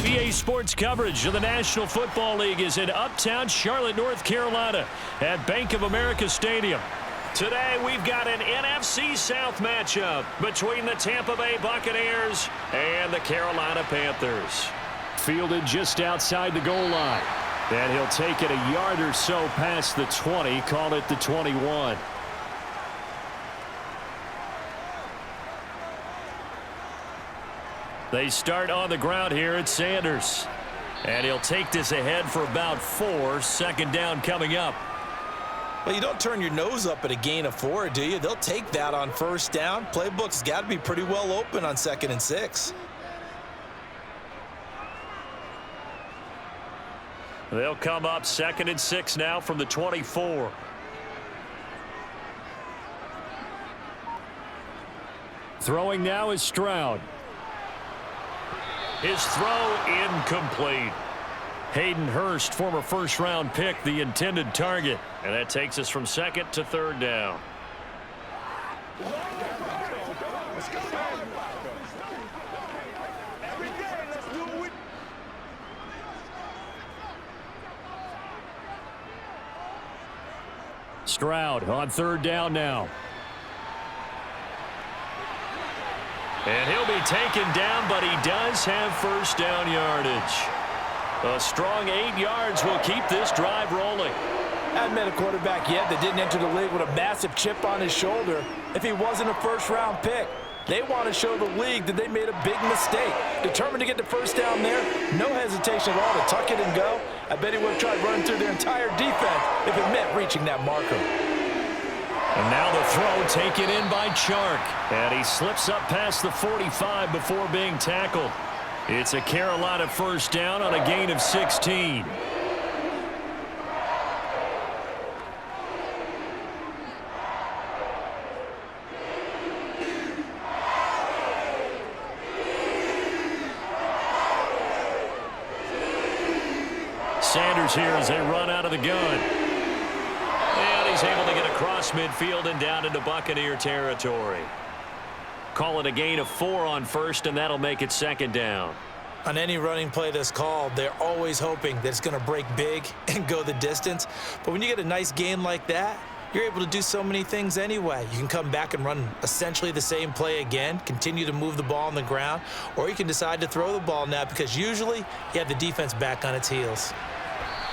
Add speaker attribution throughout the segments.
Speaker 1: EA Sports coverage of the National Football League is in uptown Charlotte, North Carolina at Bank of America Stadium. Today, we've got an NFC South matchup between the Tampa Bay Buccaneers and the Carolina Panthers. Fielded just outside the goal line. And he'll take it a yard or so past the 20, call it the 21. They start on the ground here at Sanders. And he'll take this ahead for about 4, second down coming up.
Speaker 2: Well, you don't turn your nose up at a gain of 4, do you? They'll take that on first down. Playbook's got to be pretty well open on 2nd and 6.
Speaker 1: They'll come up 2nd and 6 now from the 24. Throwing now is Stroud. His throw incomplete. Hayden Hurst, former first-round pick, the intended target. And that takes us from 2nd to 3rd down. Stroud on 3rd down now. And he'll be taken down, but he does have first down yardage. A strong 8 yards will keep this drive rolling.
Speaker 2: I haven't met a quarterback yet that didn't enter the league with a massive chip on his shoulder if he wasn't a first-round pick. They want to show the league that they made a big mistake. Determined to get the first down there, no hesitation at all to tuck it and go. I bet he would have tried running through their entire defense if it meant reaching that marker.
Speaker 1: And now the throw taken in by Chark. And he slips up past the 45 before being tackled. It's a Carolina first down on a gain of 16. Sanders here as they run out of the gun. And he's able to get across midfield and down into Buccaneer territory. Call it a gain of 4 on first, and that'll make it 2nd down.
Speaker 2: On any running play that's called, they're always hoping that it's going to break big and go the distance. But when you get a nice gain like that, you're able to do so many things anyway. You can come back and run essentially the same play again, continue to move the ball on the ground, or you can decide to throw the ball now because usually you have the defense back on its heels.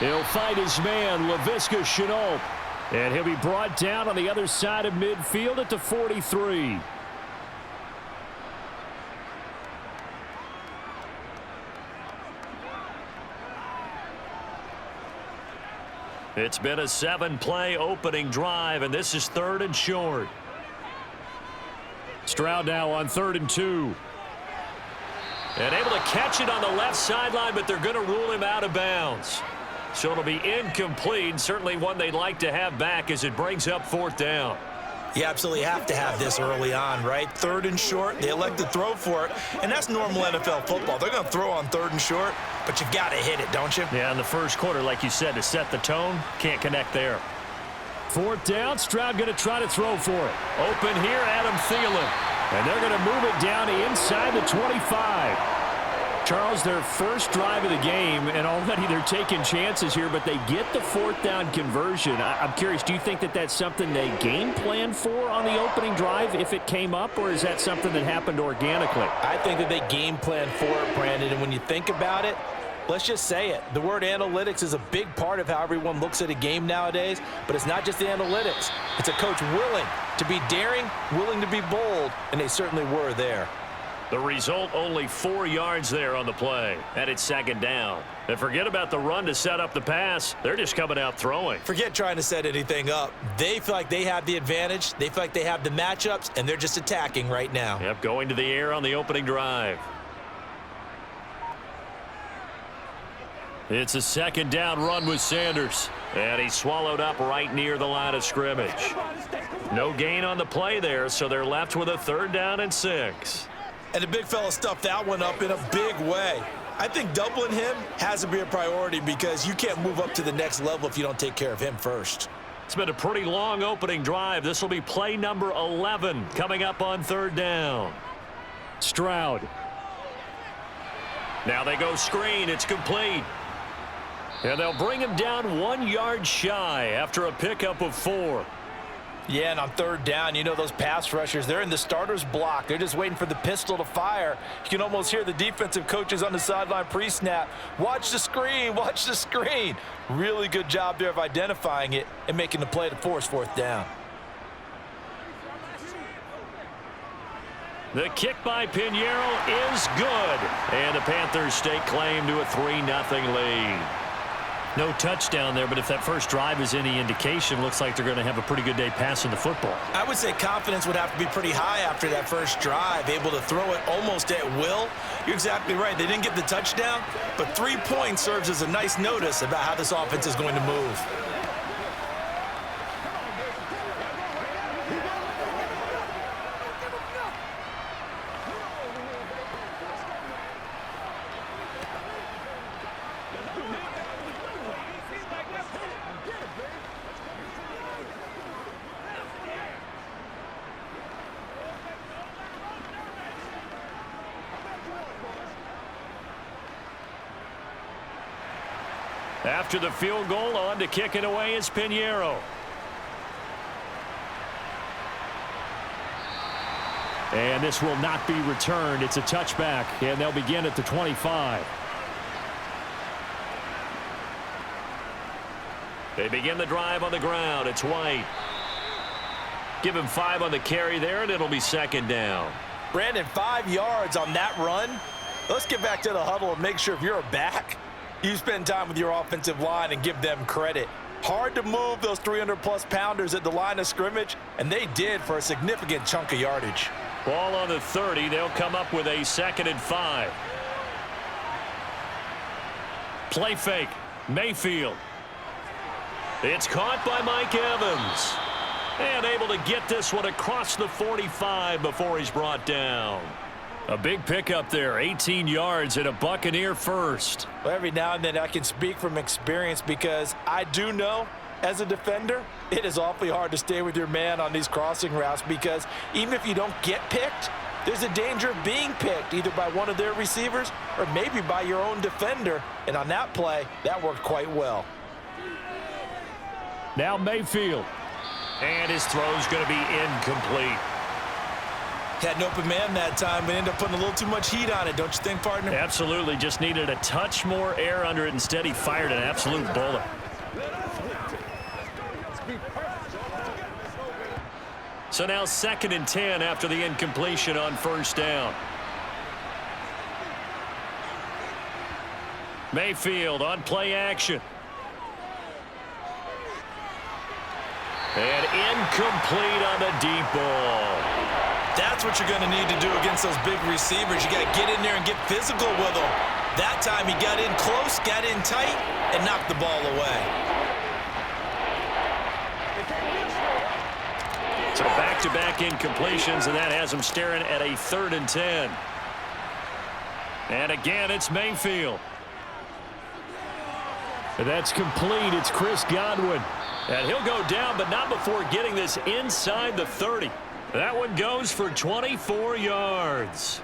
Speaker 1: He'll fight his man, Laviska Shenault. And he'll be brought down on the other side of midfield at the 43. It's been a 7-play opening drive, and this is 3rd and short. Stroud now on 3rd and 2. And able to catch it on the left sideline, but they're going to rule him out of bounds. So it'll be incomplete, certainly one they'd like to have back as it brings up 4th down.
Speaker 2: You absolutely have to have this early on, right? 3rd and short, they elect to throw for it, and that's normal NFL football. They're going to throw on 3rd and short, but you've got to hit it, don't you?
Speaker 1: Yeah, in the first quarter, like you said, to set the tone, can't connect there. 4th down, Stroud going to try to throw for it. Open here, Adam Thielen. And they're going to move it down inside the 25. Charles, their first drive of the game, and already they're taking chances here, but they get the 4th down conversion. I'm curious, do you think that that's something they game plan for on the opening drive if it came up, or is that something that happened organically?
Speaker 2: I think that they game plan for it, Brandon, and when you think about it, let's just say it. The word analytics is a big part of how everyone looks at a game nowadays, but it's not just the analytics. It's a coach willing to be daring, willing to be bold, and they certainly were there.
Speaker 1: The result, only 4 yards there on the play, and it's 2nd down. And forget about the run to set up the pass. They're just coming out throwing.
Speaker 2: Forget trying to set anything up. They feel like they have the advantage. They feel like they have the matchups, and they're just attacking right now.
Speaker 1: Yep, going to the air on the opening drive. It's a 2nd down run with Sanders. And he's swallowed up right near the line of scrimmage. No gain on the play there, so they're left with a 3rd down and 6.
Speaker 2: And the big fella stuffed that one up in a big way. I think doubling him has to be a priority because you can't move up to the next level if you don't take care of him first.
Speaker 1: It's been a pretty long opening drive. This will be play number 11 coming up on 3rd down. Stroud. Now they go screen. It's complete. And they'll bring him down 1 yard shy after a pickup of 4.
Speaker 2: Yeah, and on third down, you know those pass rushers, they're in the starter's block. They're just waiting for the pistol to fire. You can almost hear the defensive coaches on the sideline pre-snap. Watch the screen, watch the screen. Really good job there of identifying it and making the play to force fourth down.
Speaker 1: The kick by Pinheiro is good. And the Panthers stake claim to a 3-0 lead. No touchdown there, but if that first drive is any indication, looks like they're going to have a pretty good day passing the football.
Speaker 2: I would say confidence would have to be pretty high after that first drive, able to throw it almost at will. You're exactly right. They didn't get the touchdown, but 3 points serves as a nice notice about how this offense is going to move.
Speaker 1: After the field goal, on to kick it away is Pinheiro. And this will not be returned. It's a touchback, and they'll begin at the 25. They begin the drive on the ground. It's White. Give him 5 on the carry there, and it'll be second down.
Speaker 2: Brandon, 5 yards on that run. Let's get back to the huddle and make sure if you're a back, you spend time with your offensive line and give them credit. Hard to move those 300-plus pounders at the line of scrimmage, and they did for a significant chunk of yardage.
Speaker 1: Ball on the 30. They'll come up with a 2nd and 5. Play fake. Mayfield. It's caught by Mike Evans. And able to get this one across the 45 before he's brought down. A big pickup there, 18 yards and a Buccaneer first.
Speaker 2: Well, every now and then I can speak from experience because I do know as a defender, it is awfully hard to stay with your man on these crossing routes because even if you don't get picked, there's a danger of being picked either by one of their receivers or maybe by your own defender. And on that play, that worked quite well.
Speaker 1: Now Mayfield. And his throw's going to be incomplete.
Speaker 2: Had an open man that time, but ended up putting a little too much heat on it, don't you think, partner?
Speaker 1: Absolutely. Just needed a touch more air under it. Instead, he fired an absolute bullet. So now 2nd and 10 after the incompletion on first down. Mayfield on play action. And incomplete on the deep ball.
Speaker 2: That's what you're going to need to do against those big receivers. You got to get in there and get physical with them. That time he got in close, got in tight, and knocked the ball away.
Speaker 1: So back-to-back incompletions, and that has him staring at a 3rd and 10. And again, it's Mayfield. And that's complete. It's Chris Godwin. And he'll go down, but not before getting this inside the 30. That one goes for 24 yards.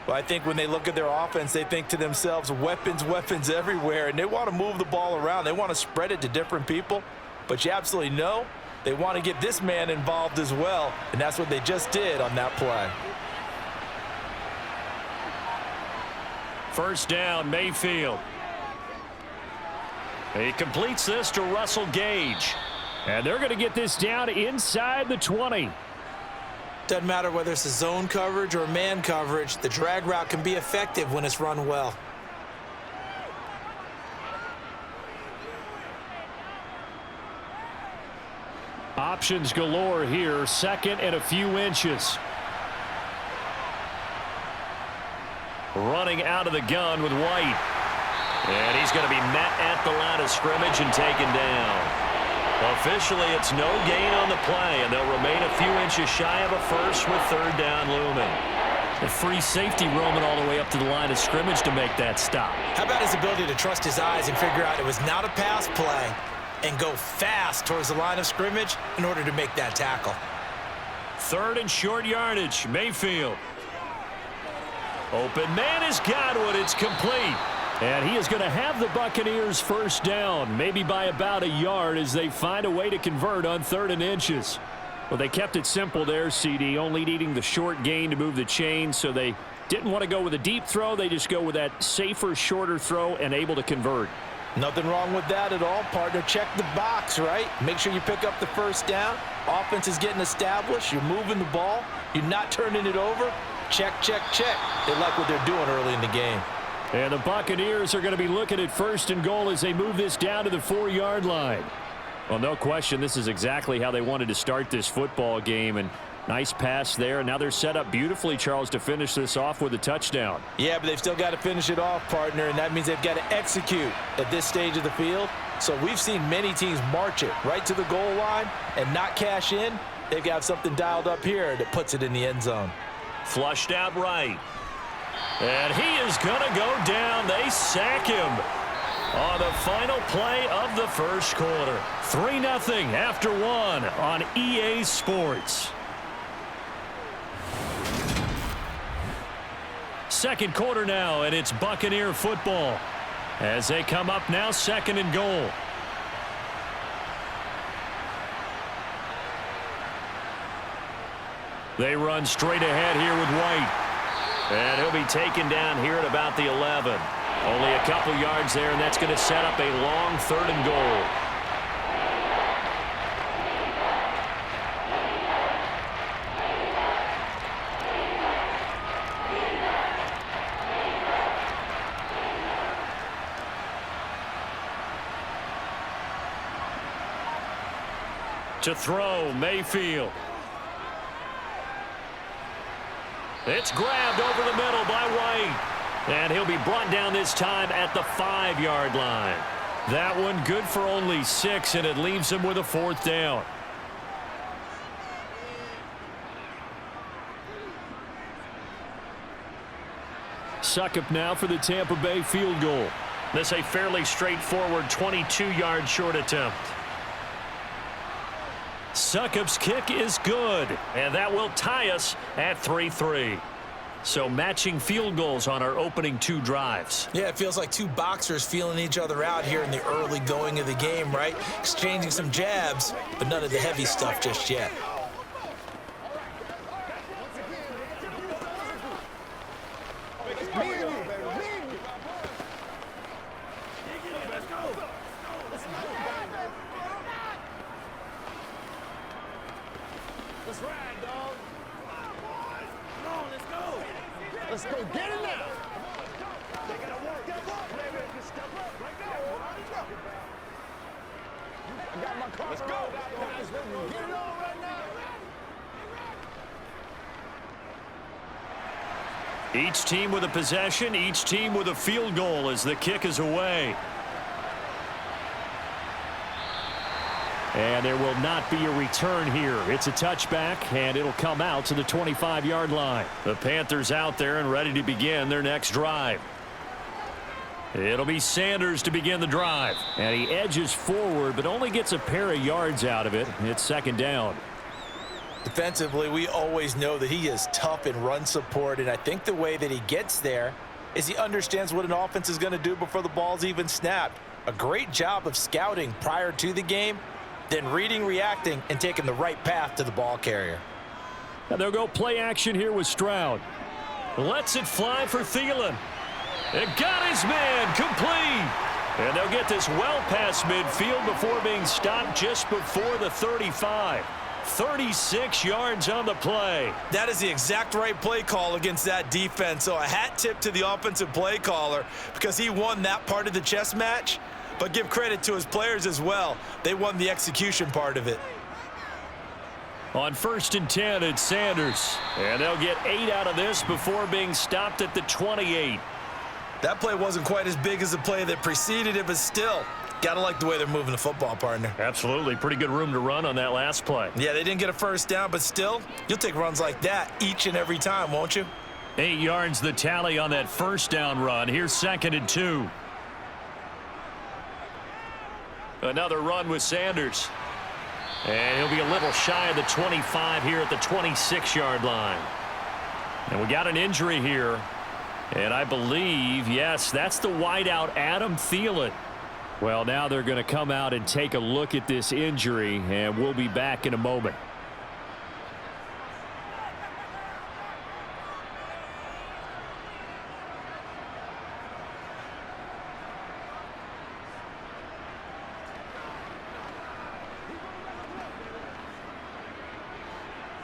Speaker 2: Well, I think when they look at their offense, they think to themselves, weapons, weapons everywhere, and they want to move the ball around. They want to spread it to different people, but you absolutely know they want to get this man involved as well, and that's what they just did on that play.
Speaker 1: First down, Mayfield. He completes this to Russell Gage. And they're going to get this down inside the 20.
Speaker 2: Doesn't matter whether it's a zone coverage or man coverage, the drag route can be effective when it's run well.
Speaker 1: Options galore here, 2nd and a few inches. Running out of the gun with White. And he's going to be met at the line of scrimmage and taken down. Officially, it's no gain on the play, and they'll remain a few inches shy of a first with 3rd down looming. The free safety roaming all the way up to the line of scrimmage to make that stop.
Speaker 2: How about his ability to trust his eyes and figure out it was not a pass play and go fast towards the line of scrimmage in order to make that tackle.
Speaker 1: 3rd and short yardage, Mayfield. Open man has got one. It's complete. And he is going to have the Buccaneers first down, maybe by about a yard as they find a way to convert on 3rd and inches. Well, they kept it simple there, CD, only needing the short gain to move the chain, so they didn't want to go with a deep throw. They just go with that safer, shorter throw and able to convert.
Speaker 2: Nothing wrong with that at all, partner. Check the box, right? Make sure you pick up the first down. Offense is getting established. You're moving the ball. You're not turning it over. Check, check, check. They like what they're doing early in the game.
Speaker 1: And the Buccaneers are going to be looking at 1st and goal as they move this down to the 4-yard line. Well, no question, this is exactly how they wanted to start this football game. And nice pass there. And now they're set up beautifully, Charles, to finish this off with a touchdown.
Speaker 2: Yeah, but they've still got to finish it off, partner, and that means they've got to execute at this stage of the field. So we've seen many teams march it right to the goal line and not cash in. They've got something dialed up here that puts it in the end zone.
Speaker 1: Flushed out right. And he is going to go down. They sack him on the final play of the first quarter. 3-0 after 1 on EA Sports. Second quarter now, and it's Buccaneer football as they come up now 2nd and goal. They run straight ahead here with White. And he'll be taken down here at about the 11. Only a couple yards there, and that's going to set up a long 3rd and goal. To throw, Mayfield. It's grabbed over the middle by White. And he'll be brought down this time at the 5-yard line. That one good for only 6, and it leaves him with a 4th down. Succop now for the Tampa Bay field goal. This a fairly straightforward 22-yard short attempt. Succop's kick is good, and that will tie us at 3-3. So matching field goals on our opening 2 drives.
Speaker 2: Yeah, it feels like 2 boxers feeling each other out here in the early going of the game, right? Exchanging some jabs, but none of the heavy stuff just yet.
Speaker 3: Let's ride, dog. Come on, boys. Come on, let's go. Let's go get it now. They gotta work. Step up. Just step up right now. I got my car. Let's go. Guys, let's get it on right now.
Speaker 1: Each team with a possession, each team with a field goal as the kick is away. And there will not be a return here. It's a touchback, and it'll come out to the 25-yard line. The Panthers out there and ready to begin their next drive. It'll be Sanders to begin the drive. And he edges forward, but only gets a pair of yards out of it. It's 2nd down.
Speaker 2: Defensively, we always know that he is tough in run support, and I think the way that he gets there is he understands what an offense is going to do before the ball's even snapped. A great job of scouting prior to the game, then reading, reacting, and taking the right path to the ball carrier.
Speaker 1: And they'll go play action here with Stroud. Lets it fly for Thielen. It got his man complete. And they'll get this well past midfield before being stopped just before the 35. 36 yards on the play.
Speaker 2: That is the exact right play call against that defense. So a hat tip to the offensive play caller because he won that part of the chess match. But give credit to his players as well. They won the execution part of it.
Speaker 1: On 1st and 10, it's Sanders. And they'll get 8 out of this before being stopped at the 28.
Speaker 2: That play wasn't quite as big as the play that preceded it, but still, gotta like the way they're moving the football, partner.
Speaker 1: Absolutely. Pretty good room to run on that last play.
Speaker 2: Yeah, they didn't get a first down, but still, you'll take runs like that each and every time, won't you?
Speaker 1: 8 yards the tally on that first down run. Here's 2nd and 2. Another run with Sanders. And he'll be a little shy of the 25 here at the 26-yard line. And we got an injury here. And I believe, yes, that's the wideout, Adam Thielen. Well, now they're going to come out and take a look at this injury, and we'll be back in a moment.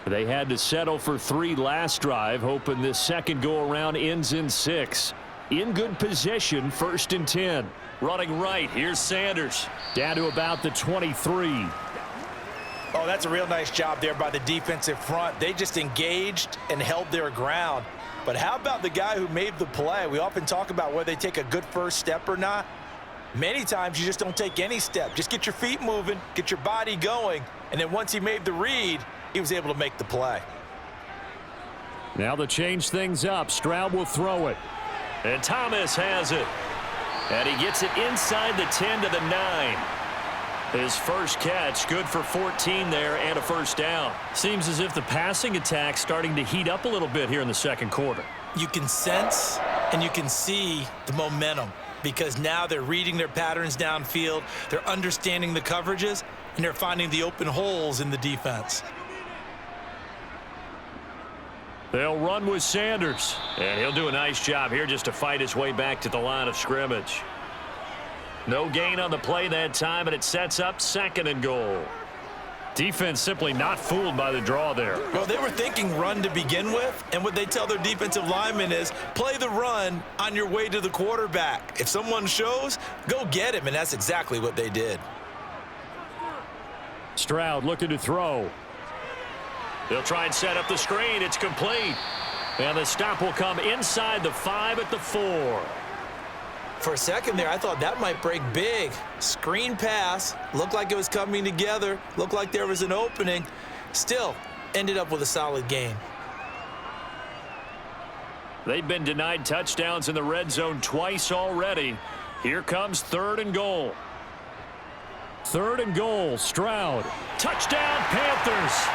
Speaker 1: They had to settle for 3 last drive, hoping this second go-around ends in 6. In good position, 1st and 10. Running right, here's Sanders. Down to about the 23.
Speaker 2: Oh, that's a real nice job there by the defensive front. They just engaged and held their ground. But how about the guy who made the play? We often talk about whether they take a good first step or not. Many times you just don't take any step. Just get your feet moving, get your body going, and then once he made the read, he was able to make the play.
Speaker 1: Now to change things up, Stroud will throw it. And Thomas has it. And he gets it inside the 10 to the 9. His first catch, good for 14 there and a first down. Seems as if the passing attack's starting to heat up a little bit here in the second quarter.
Speaker 2: You can sense and you can see the momentum because now they're reading their patterns downfield, they're understanding the coverages, and they're finding the open holes in the defense.
Speaker 1: They'll run with Sanders, and he'll do a nice job here just to fight his way back to the line of scrimmage. No gain on the play that time, and it sets up 2nd and goal. Defense simply not fooled by the draw there.
Speaker 2: Well, they were thinking run to begin with, and what they tell their defensive linemen is play the run on your way to the quarterback. If someone shows, go get him, and that's exactly what they did.
Speaker 1: Stroud looking to throw. They'll try and set up the screen. It's complete. And the stop will come inside the 5 at the 4.
Speaker 2: For a second there, I thought that might break big. Screen pass. Looked like it was coming together. Looked like there was an opening. Still, ended up with a solid gain.
Speaker 1: They've been denied touchdowns in the red zone twice already. Here comes 3rd and goal. 3rd and goal, Stroud. Touchdown, Panthers.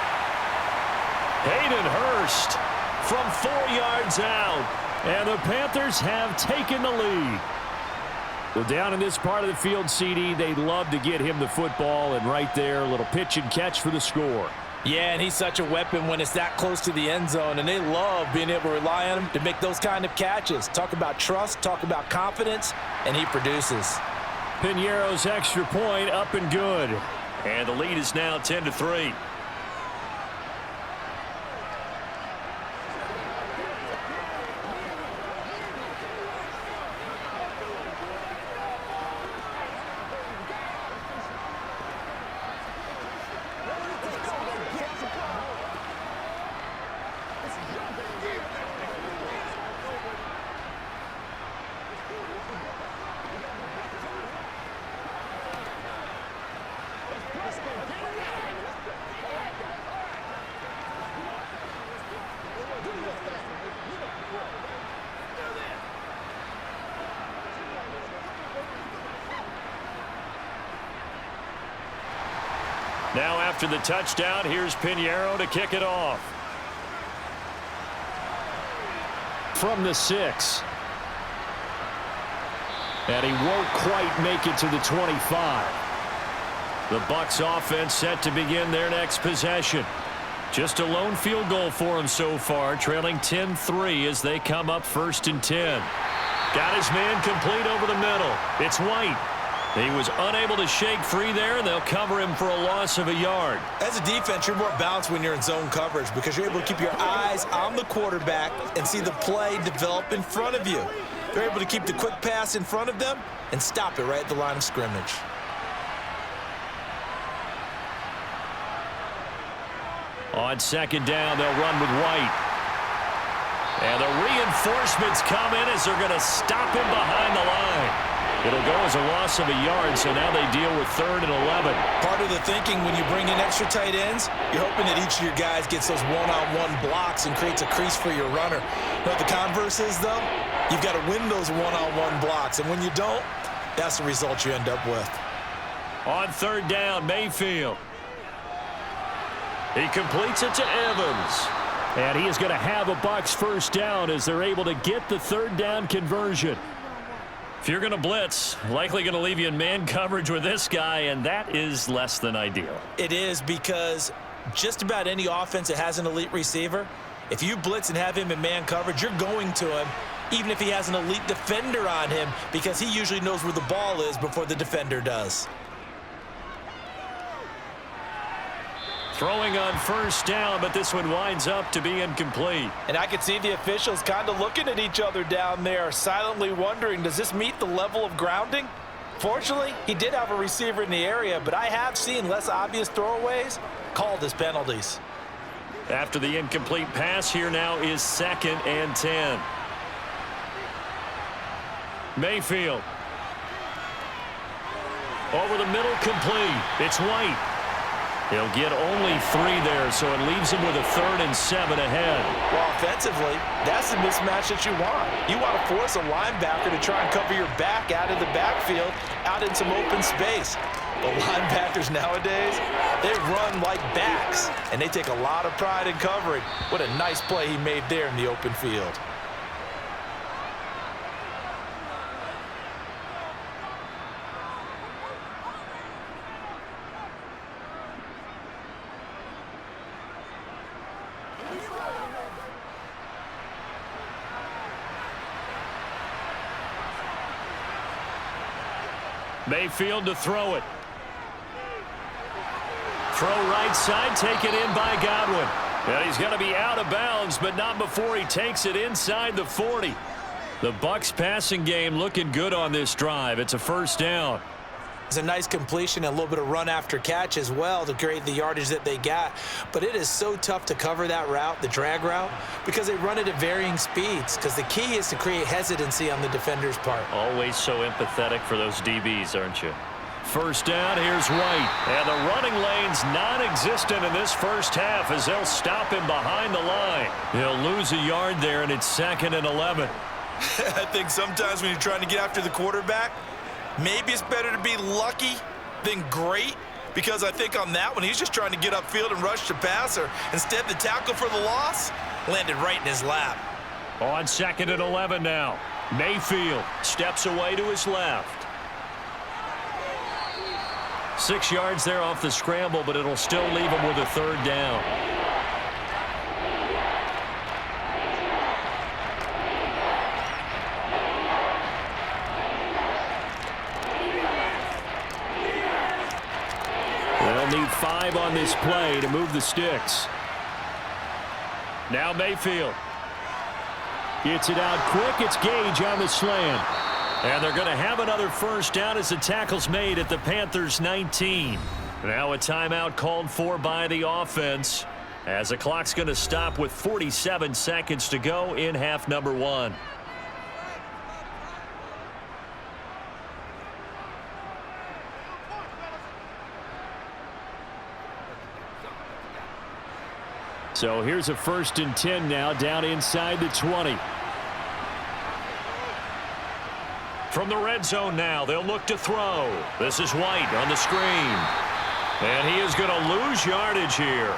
Speaker 1: Hayden Hurst from 4 yards out. And the Panthers have taken the lead. Well, down in this part of the field, CD, they love to get him the football. And right there, a little pitch and catch for the score.
Speaker 2: Yeah, and he's such a weapon when it's that close to the end zone. And they love being able to rely on him to make those kind of catches. Talk about trust, talk about confidence, and he produces.
Speaker 1: Piñeiro's extra point up and good. And the lead is now 10-3. Now after the touchdown, here's Piñeiro to kick it off. From the 6. And he won't quite make it to the 25. The Bucs offense set to begin their next possession. Just a lone field goal for him so far, trailing 10-3 as they come up 1st and 10. Got his man complete over the middle. It's White. He was unable to shake free there, and they'll cover him for a loss of a yard.
Speaker 2: As a defense, you're more balanced when you're in zone coverage because you're able to keep your eyes on the quarterback and see the play develop in front of you. They're able to keep the quick pass in front of them and stop it right at the line of scrimmage.
Speaker 1: On 2nd down, they'll run with White. And the reinforcements come in as they're going to stop him behind the line. It'll go as a loss of a yard, so now they deal with 3rd and 11.
Speaker 2: Part of the thinking when you bring in extra tight ends, you're hoping that each of your guys gets those one-on-one blocks and creates a crease for your runner. You know what the converse is, though? You've got to win those one-on-one blocks, and when you don't, that's the result you end up with.
Speaker 1: On 3rd down, Mayfield. He completes it to Evans. And he is going to have a Bucs first down as they're able to get the third down conversion. If you're going to blitz, likely going to leave you in man coverage with this guy, and that is less than ideal.
Speaker 2: It is, because just about any offense that has an elite receiver, if you blitz and have him in man coverage, you're going to him, even if he has an elite defender on him, because he usually knows where the ball is before the defender does.
Speaker 1: Throwing on first down, but this one winds up to be incomplete.
Speaker 2: And I could see the officials kind of looking at each other down there, silently wondering, does this meet the level of grounding? Fortunately, he did have a receiver in the area, but I have seen less obvious throwaways called as penalties.
Speaker 1: After the incomplete pass, here now is 2nd and 10. Mayfield. Over the middle, complete. It's White. He'll get only 3 there, so it leaves him with a 3rd and 7 ahead.
Speaker 2: Well, offensively, that's the mismatch that you want. You want to force a linebacker to try and cover your back out of the backfield, out in some open space. But linebackers nowadays, they run like backs, and they take a lot of pride in covering. What a nice play he made there in the open field.
Speaker 1: Mayfield to throw it. Throw right side, taken in by Godwin. And he's going to be out of bounds, but not before he takes it inside the 40. The Bucs passing game looking good on this drive. It's a first down.
Speaker 2: It's a nice completion and a little bit of run after catch as well to create the yardage that they got. But it is so tough to cover that route, the drag route, because they run it at varying speeds, because the key is to create hesitancy on the defender's part.
Speaker 1: Always so empathetic for those DBs, aren't you? First down, here's White. And the running lane's non-existent in this first half as they'll stop him behind the line. He'll lose a yard there, and it's 2nd and 11.
Speaker 2: I think sometimes when you're trying to get after the quarterback, maybe it's better to be lucky than great, because I think on that one, he's just trying to get upfield and rush the passer. Instead, the tackle for the loss landed right in his lap.
Speaker 1: On 2nd and 11 now. Mayfield steps away to his left. 6 yards there off the scramble, but it'll still leave him with a 3rd down. They'll need 5 on this play to move the sticks. Now Mayfield. Gets it out quick. It's Gage on the slant. And they're going to have another first down as the tackle's made at the Panthers' 19. Now a timeout called for by the offense as the clock's going to stop with 47 seconds to go in half number 1. So here's a 1st and 10 now down inside the 20. From the red zone now, they'll look to throw. This is White on the screen. And he is going to lose yardage here.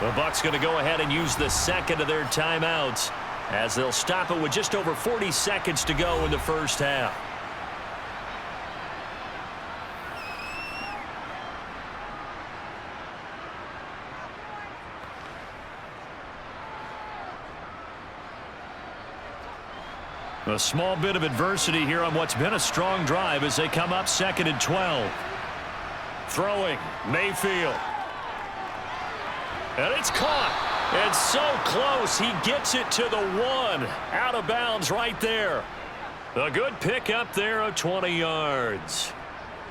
Speaker 1: The Bucs going to go ahead and use the 2nd of their timeouts as they'll stop it with just over 40 seconds to go in the first half. A small bit of adversity here on what's been a strong drive as they come up 2nd and 12. Throwing, Mayfield. And it's caught. And so close, he gets it to the 1. Out of bounds right there. A good pick up there of 20 yards.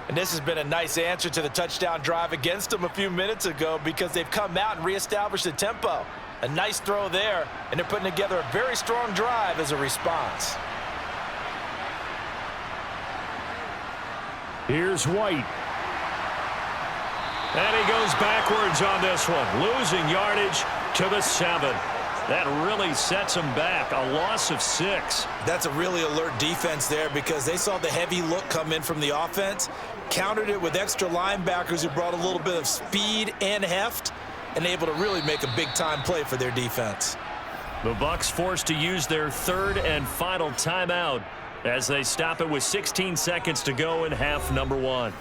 Speaker 2: And this has been a nice answer to the touchdown drive against them a few minutes ago, because they've come out and reestablished the tempo. A nice throw there, and they're putting together a very strong drive as a response.
Speaker 1: Here's White. And he goes backwards on this one, losing yardage to the 7. That really sets him back, a loss of 6.
Speaker 2: That's a really alert defense there, because they saw the heavy look come in from the offense, countered it with extra linebackers who brought a little bit of speed and heft, and able to really make a big-time play for their defense.
Speaker 1: The Bucs forced to use their third and final timeout as they stop it with 16 seconds to go in half number 1.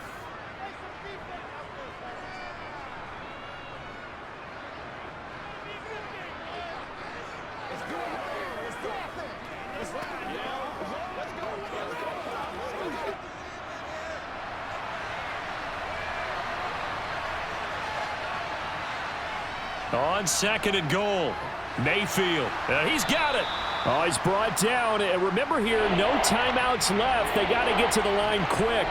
Speaker 1: On second and goal, Mayfield. He's got it. Oh, he's brought down. And remember here, no timeouts left. They got to get to the line quick.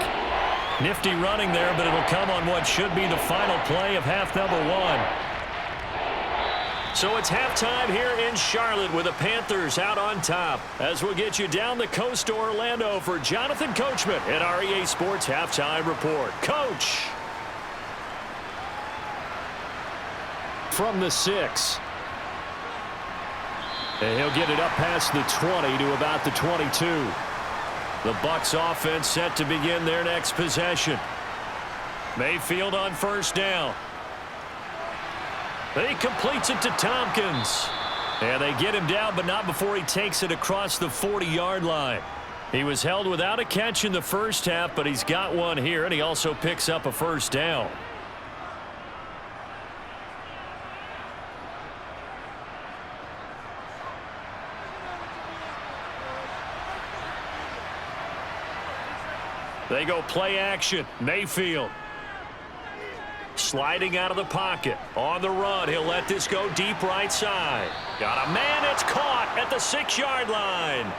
Speaker 1: Nifty running there, but it'll come on what should be the final play of half number 1. So it's halftime here in Charlotte with the Panthers out on top. As we'll get you down the coast to Orlando for Jonathan Coachman at our EA Sports Halftime Report. Coach. From the 6. And he'll get it up past the 20 to about the 22. The Bucs offense set to begin their next possession. Mayfield on first down. He completes it to Tompkins. And they get him down, but not before he takes it across the 40-yard line. He was held without a catch in the first half, but he's got one here, and he also picks up a first down. They go play action. Mayfield. Sliding out of the pocket. On the run. He'll let this go deep right side. Got a man. It's caught at the 6-yard line.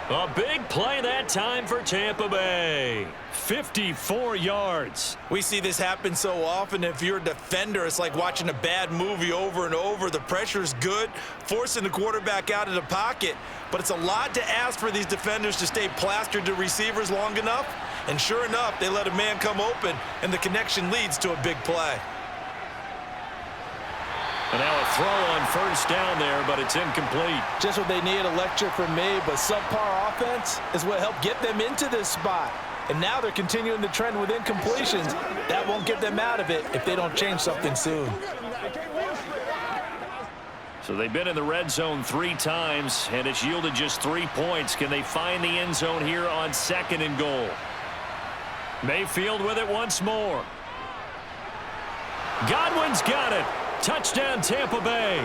Speaker 1: A big play that time for Tampa Bay. 54 yards.
Speaker 2: We see this happen so often. If you're a defender, it's like watching a bad movie over and over. The pressure's good, forcing the quarterback out of the pocket. But it's a lot to ask for these defenders to stay plastered to receivers long enough. And sure enough, they let a man come open, and the connection leads to a big play.
Speaker 1: And now a throw on first down there, but it's incomplete.
Speaker 4: Just what they need, electric from me, but subpar offense is what helped get them into this spot. And now they're continuing the trend with incompletions. That won't get them out of it if they don't change something soon.
Speaker 1: So they've been in the red zone 3 times, and it's yielded just 3 points. Can they find the end zone here on second and goal? Mayfield with it once more. Godwin's got it. Touchdown, Tampa Bay.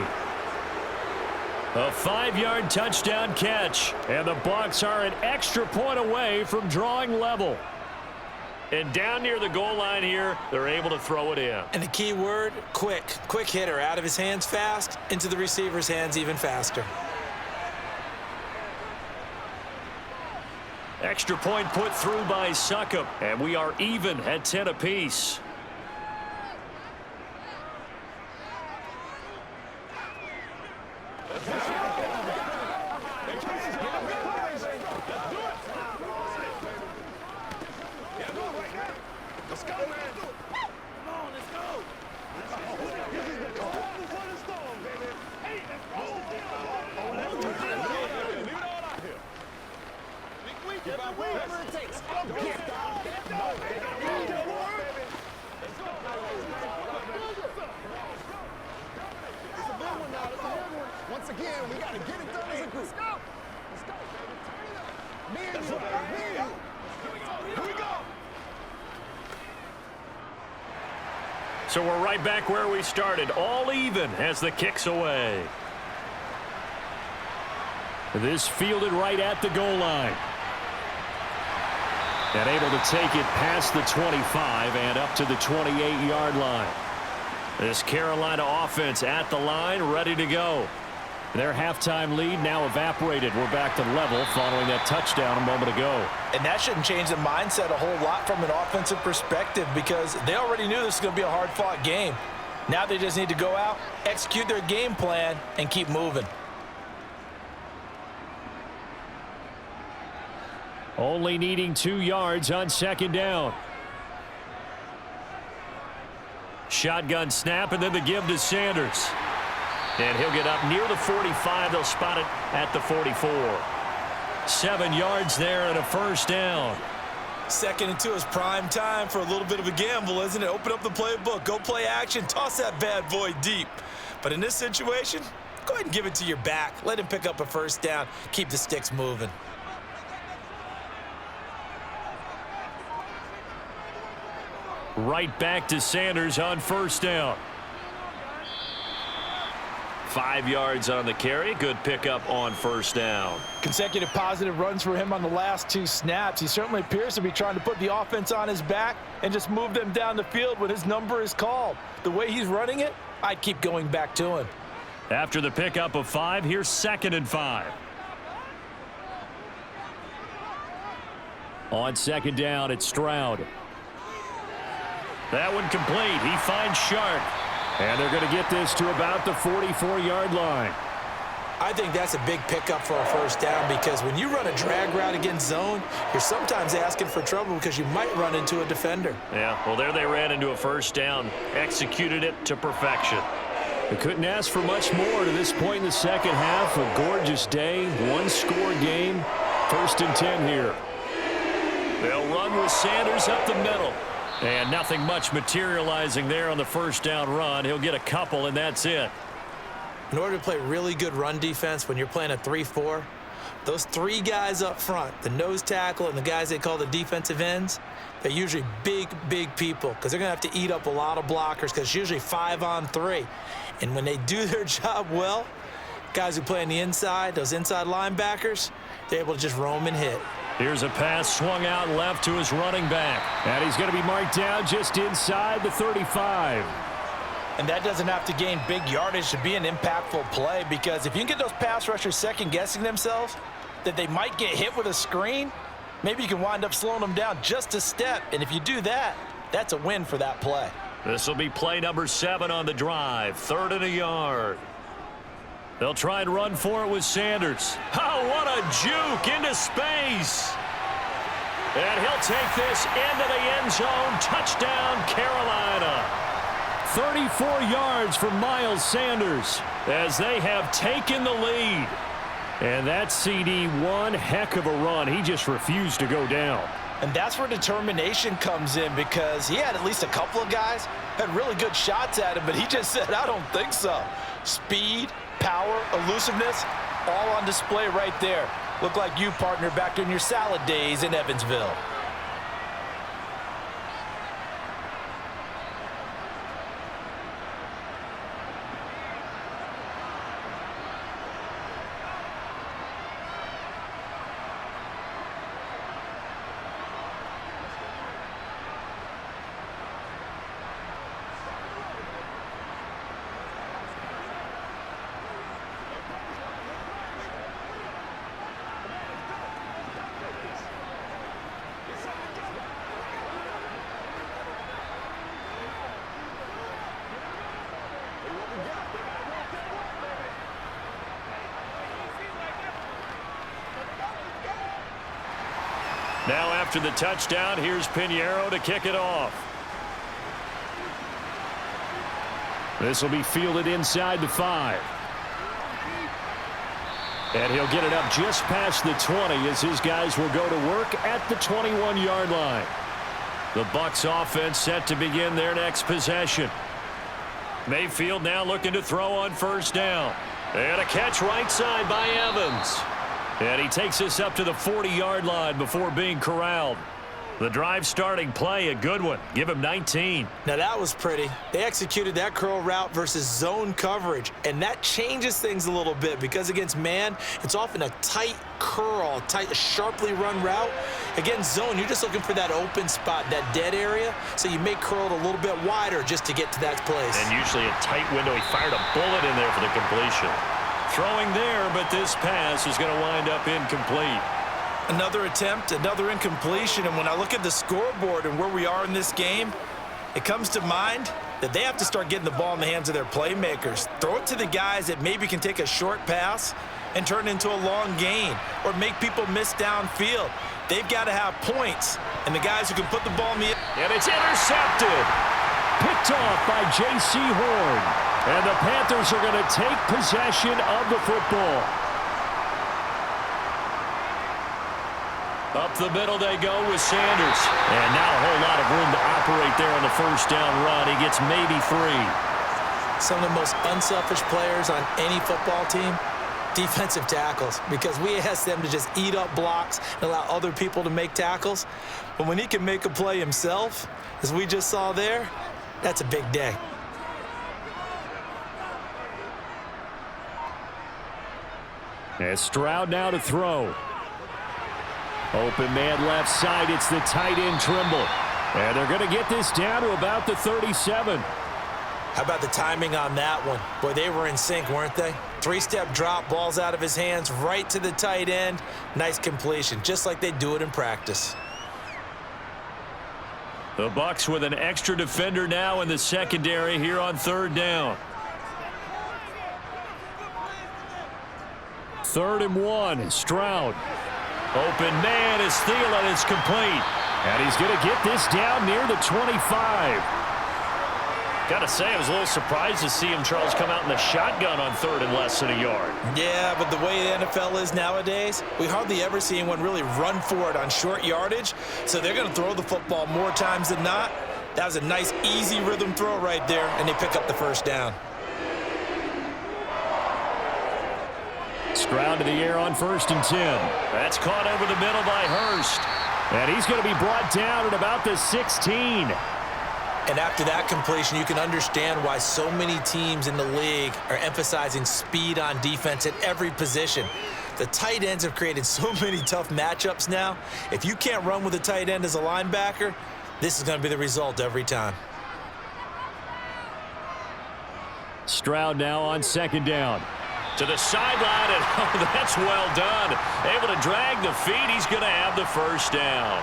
Speaker 1: A 5-yard touchdown catch. And the Bucs are an extra point away from drawing level. And down near the goal line here, they're able to throw it in.
Speaker 2: And the key word, quick. Quick hitter. Out of his hands fast, into the receiver's hands even faster.
Speaker 1: Extra point put through by Succop. And we are even at 10 apiece.
Speaker 3: Let's go, man. Come on, let's go. This is the call before the storm, baby. Hey, let's go. Leave it all out here. Whatever it takes. It's a big one now. It's a big one. Once again, we got to get it done as a group. Let's go. Let's go, baby. Turn it up. Me and you. Me and you. Here we go.
Speaker 1: So we're right back where we started, all even as the kick's away. This fielded right at the goal line. And able to take it past the 25 and up to the 28-yard line. This Carolina offense at the line, ready to go. Their halftime lead now evaporated. We're back to level following that touchdown a moment ago.
Speaker 4: And that shouldn't change the mindset a whole lot from an offensive perspective because they already knew this was going to be a hard-fought game. Now they just need to go out, execute their game plan, and keep moving.
Speaker 1: Only needing 2 yards on second down. Shotgun snap, and then the give to Sanders. And he'll get up near the 45. They'll spot it at the 44. 7 yards there and a first down.
Speaker 2: 2nd and 2 is prime time for a little bit of a gamble, isn't it? Open up the playbook, go play action, toss that bad boy deep. But in this situation, go ahead and give it to your back. Let him pick up a first down. Keep the sticks moving.
Speaker 1: Right back to Sanders on first down. 5 yards on the carry. Good pickup on first down.
Speaker 4: Consecutive positive runs for him on the last 2 snaps. He certainly appears to be trying to put the offense on his back and just move them down the field when his number is called. The way he's running it, I'd keep going back to him.
Speaker 1: After the pickup of 5, here's 2nd and 5. On 2nd down, it's Stroud. That one complete. He finds Sharp. And they're going to get this to about the 44-yard line.
Speaker 2: I think that's a big pickup for a first down because when you run a drag route against zone, you're sometimes asking for trouble because you might run into a defender.
Speaker 1: Yeah, well, there they ran into a first down. Executed it to perfection. They couldn't ask for much more to this point in the second half. A gorgeous day, 1-score game. 1st and 10 here. They'll run with Sanders up the middle. And nothing much materializing there on the first down run. He'll get a couple, and that's it.
Speaker 2: In order to play really good run defense when you're playing a 3-4, those 3 guys up front, the nose tackle and the guys they call the defensive ends, they're usually big, big people because they're going to have to eat up a lot of blockers because it's usually 5 on 3. And when they do their job well, guys who play on the inside, those inside linebackers, they're able to just roam and hit.
Speaker 1: Here's a pass swung out left to his running back. And he's going to be marked down just inside the 35.
Speaker 4: And that doesn't have to gain big yardage to be an impactful play because if you can get those pass rushers second-guessing themselves that they might get hit with a screen, maybe you can wind up slowing them down just a step. And if you do that, that's a win for that play.
Speaker 1: This will be play number 7 on the drive. 3rd and a yard. They'll try and run for it with Sanders. Oh, what a juke into space. And he'll take this into the end zone. Touchdown, Carolina. 34 yards for Miles Sanders as they have taken the lead. And that CD, one heck of a run. He just refused to go down.
Speaker 4: And that's where determination comes in because he had at least a couple of guys had really good shots at him, but he just said, I don't think so. Speed, power, elusiveness, all on display right there. Look like you, partner, back in your salad days in Evansville.
Speaker 1: Now after the touchdown, here's Pinheiro to kick it off. This will be fielded inside the 5. And he'll get it up just past the 20 as his guys will go to work at the 21-yard line. The Bucs offense set to begin their next possession. Mayfield now looking to throw on first down. And a catch right side by Evans. And he takes this up to the 40-yard line before being corralled. The drive starting play, a good one. Give him 19.
Speaker 2: Now that was pretty. They executed that curl route versus zone coverage, and that changes things a little bit because against man, it's often a tight curl, tight, sharply run route. Against zone, you're just looking for that open spot, that dead area, so you may curl it a little bit wider just to get to that place.
Speaker 1: And usually a tight window. He fired a bullet in there for the completion. Throwing there, but this pass is going to wind up incomplete.
Speaker 2: Another attempt, another incompletion, and when I look at the scoreboard and where we are in this game, it comes to mind that they have to start getting the ball in the hands of their playmakers. Throw it to the guys that maybe can take a short pass and turn it into a long gain or make people miss downfield. They've got to have points, and the guys who can put the ball in the...
Speaker 1: And it's intercepted. Picked off by J.C. Horn. And the Panthers are going to take possession of the football. Up the middle they go with Sanders. And not a whole lot of room to operate there on the first down run. He gets maybe 3.
Speaker 2: Some of the most unselfish players on any football team, defensive tackles, because we ask them to just eat up blocks and allow other people to make tackles. But when he can make a play himself, as we just saw there, that's a big day.
Speaker 1: And Stroud now to throw. Open man left side. It's the tight end Trimble. And they're going to get this down to about the 37.
Speaker 2: How about the timing on that one? Boy, they were in sync, weren't they? 3-step drop, ball's out of his hands, right to the tight end. Nice completion, just like they do it in practice.
Speaker 1: The Bucs with an extra defender now in the secondary here on 3rd down. 3rd and 1. Stroud. Open man is Thielen. It's complete. And he's going to get this down near the 25. Got to say, I was a little surprised to see him, Charles, come out in the shotgun on 3rd and less than a yard.
Speaker 2: Yeah, but the way the NFL is nowadays, we hardly ever see anyone really run for it on short yardage. So they're going to throw the football more times than not. That was a nice, easy rhythm throw right there, and they pick up the first down.
Speaker 1: Stroud to the air on 1st and 10. That's caught over the middle by Hurst. And he's going to be brought down at about the 16.
Speaker 2: And after that completion, you can understand why so many teams in the league are emphasizing speed on defense at every position. The tight ends have created so many tough matchups now. If you can't run with a tight end as a linebacker, this is going to be the result every time.
Speaker 1: Stroud now on 2nd down. To the sideline, and oh, that's well done. Able to drag the feet. He's going to have the first down.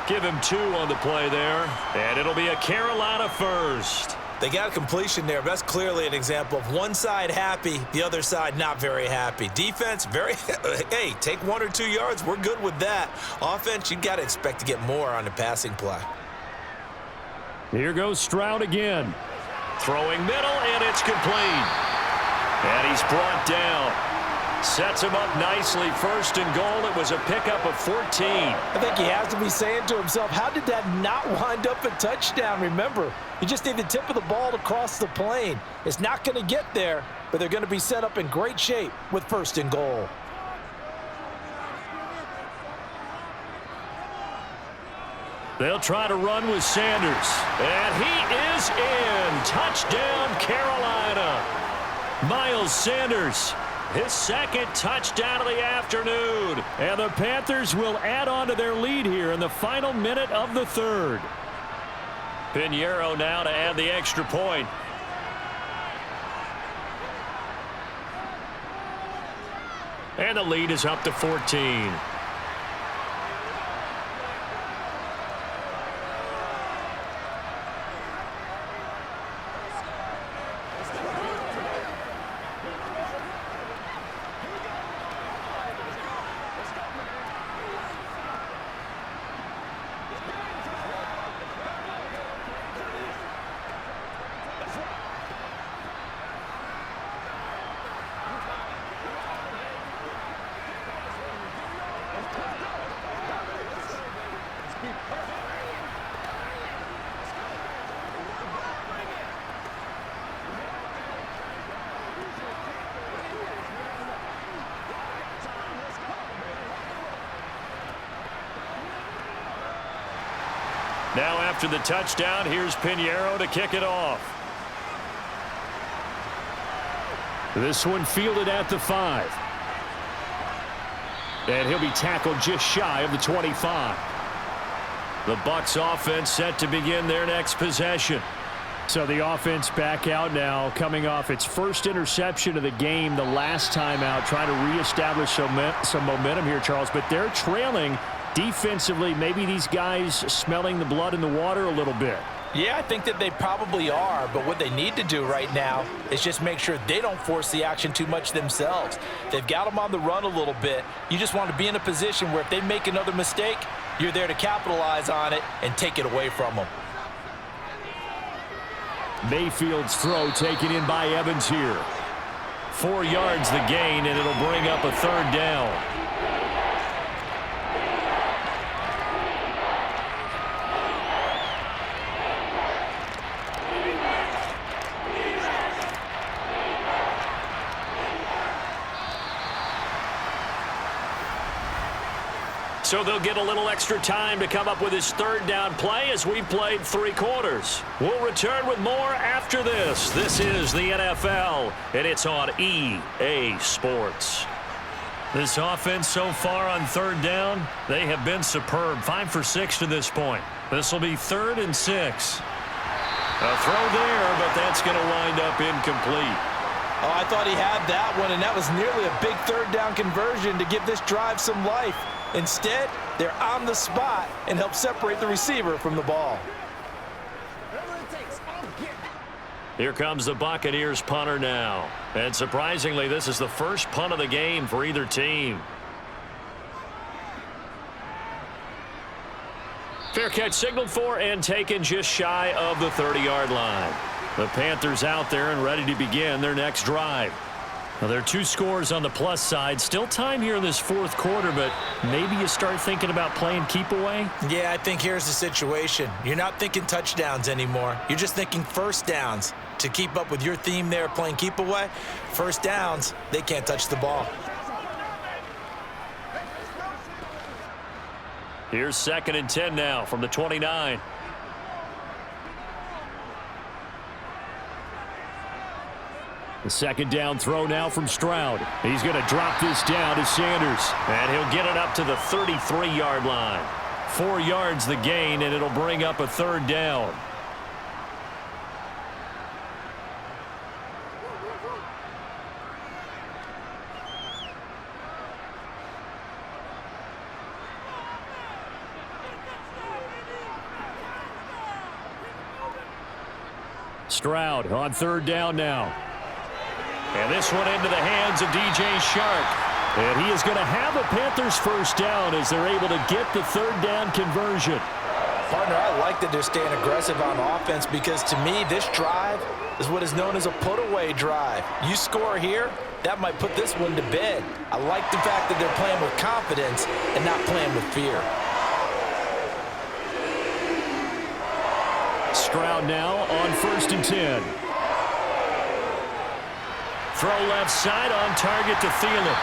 Speaker 1: Give him 2 on the play there, and it'll be a Carolina first.
Speaker 2: They got a completion there, but that's clearly an example of one side happy, the other side not very happy. Defense, very, hey, take 1 or 2 yards. We're good with that. Offense, you got to expect to get more on the passing play.
Speaker 1: Here goes Stroud again. Throwing middle, and it's complete. And he's brought down. Sets him up nicely. 1st and goal. It was a pickup of 14.
Speaker 4: I think he has to be saying to himself, how did that not wind up a touchdown? Remember, you just need the tip of the ball to cross the plane. It's not going to get there, but they're going to be set up in great shape with 1st and goal.
Speaker 1: They'll try to run with Sanders. And he is in. Touchdown, Carolina. Miles Sanders, his 2nd touchdown of the afternoon. And the Panthers will add on to their lead here in the final minute of the 3rd. Pinheiro now to add the extra point. And the lead is up to 14. Now after the touchdown, here's Pinheiro to kick it off. This one fielded at the 5. And he'll be tackled just shy of the 25. The Bucs offense set to begin their next possession. So the offense back out now, coming off its first interception of the game the last time out, trying to reestablish some momentum here, Charles. But they're trailing defensively. Maybe these guys smelling the blood in the water a little bit.
Speaker 4: Yeah, I think that they probably are, but what they need to do right now is just make sure they don't force the action too much themselves. They've got them on the run a little bit. You just want to be in a position where if they make another mistake, you're there to capitalize on it and take it away from them.
Speaker 1: Mayfield's throw taken in by Evans here. 4 yards the gain, and it'll bring up a 3rd down. So they'll get a little extra time to come up with his third down play as we've played 3 quarters. We'll return with more after this. This is the NFL, and it's on EA Sports. This offense so far on third down, they have been superb. 5 for 6 to this point. This will be 3rd and 6. A throw there, but that's going to wind up incomplete.
Speaker 4: Oh, I thought he had that one, and that was nearly a big third down conversion to give this drive some life. Instead, they're on the spot and help separate the receiver from the ball.
Speaker 1: Here comes the Buccaneers punter now. And surprisingly, this is the first punt of the game for either team. Fair catch signaled for and taken just shy of the 30-yard line. The Panthers out there and ready to begin their next drive. Now, there are 2 scores on the plus side. Still time here in this 4th quarter, but maybe you start thinking about playing keep away?
Speaker 2: Yeah, I think here's the situation. You're not thinking touchdowns anymore. You're just thinking first downs. To keep up with your theme there, playing keep away, first downs, they can't touch the ball.
Speaker 1: Here's 2nd and 10 now from the 29. The 2nd down throw now from Stroud. He's going to drop this down to Sanders. And he'll get it up to the 33-yard line. 4 yards the gain, and it'll bring up a 3rd down. Stroud on 3rd down now. And this one into the hands of DJ Shark. And he is going to have the Panthers first down as they're able to get the 3rd down conversion.
Speaker 4: Partner, I like that they're staying aggressive on offense because to me, this drive is what is known as a put-away drive. You score here, that might put this one to bed. I like the fact that they're playing with confidence and not playing with fear.
Speaker 1: Stroud now on 1st and 10. Throw left side on target to Thielen.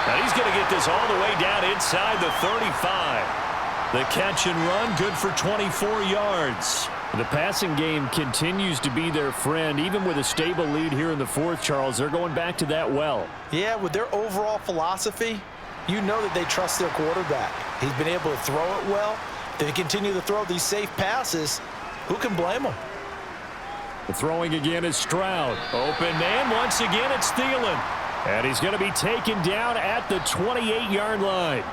Speaker 1: And he's going to get this all the way down inside the 35. The catch and run good for 24 yards. The passing game continues to be their friend. Even with a stable lead here in the 4th, Charles, they're going back to that well.
Speaker 4: Yeah, with their overall philosophy, you know that they trust their quarterback. He's been able to throw it well. They continue to throw these safe passes. Who can blame them?
Speaker 1: The throwing again is Stroud. Open man. Once again, it's Thielen. And he's going to be taken down at the 28-yard line.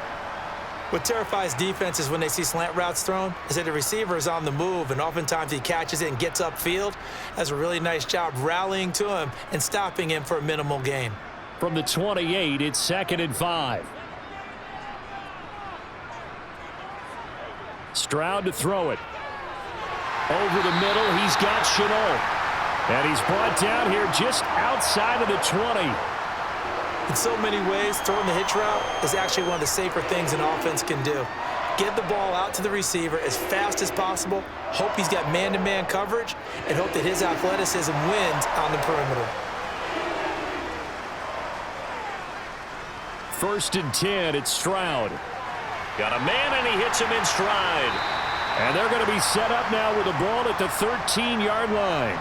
Speaker 2: What terrifies defenses when they see slant routes thrown is that the receiver is on the move, and oftentimes he catches it and gets upfield. Does a really nice job rallying to him and stopping him for a minimal gain.
Speaker 1: From the 28, it's 2nd and 5. Stroud to throw it. Over the middle, he's got Chenault. And he's brought down here just outside of the 20.
Speaker 2: In so many ways, throwing the hitch route is actually one of the safer things an offense can do. Get the ball out to the receiver as fast as possible, hope he's got man-to-man coverage, and hope that his athleticism wins on the perimeter.
Speaker 1: 1st and 10, it's Stroud. Got a man, and he hits him in stride. And they're going to be set up now with the ball at the 13-yard line.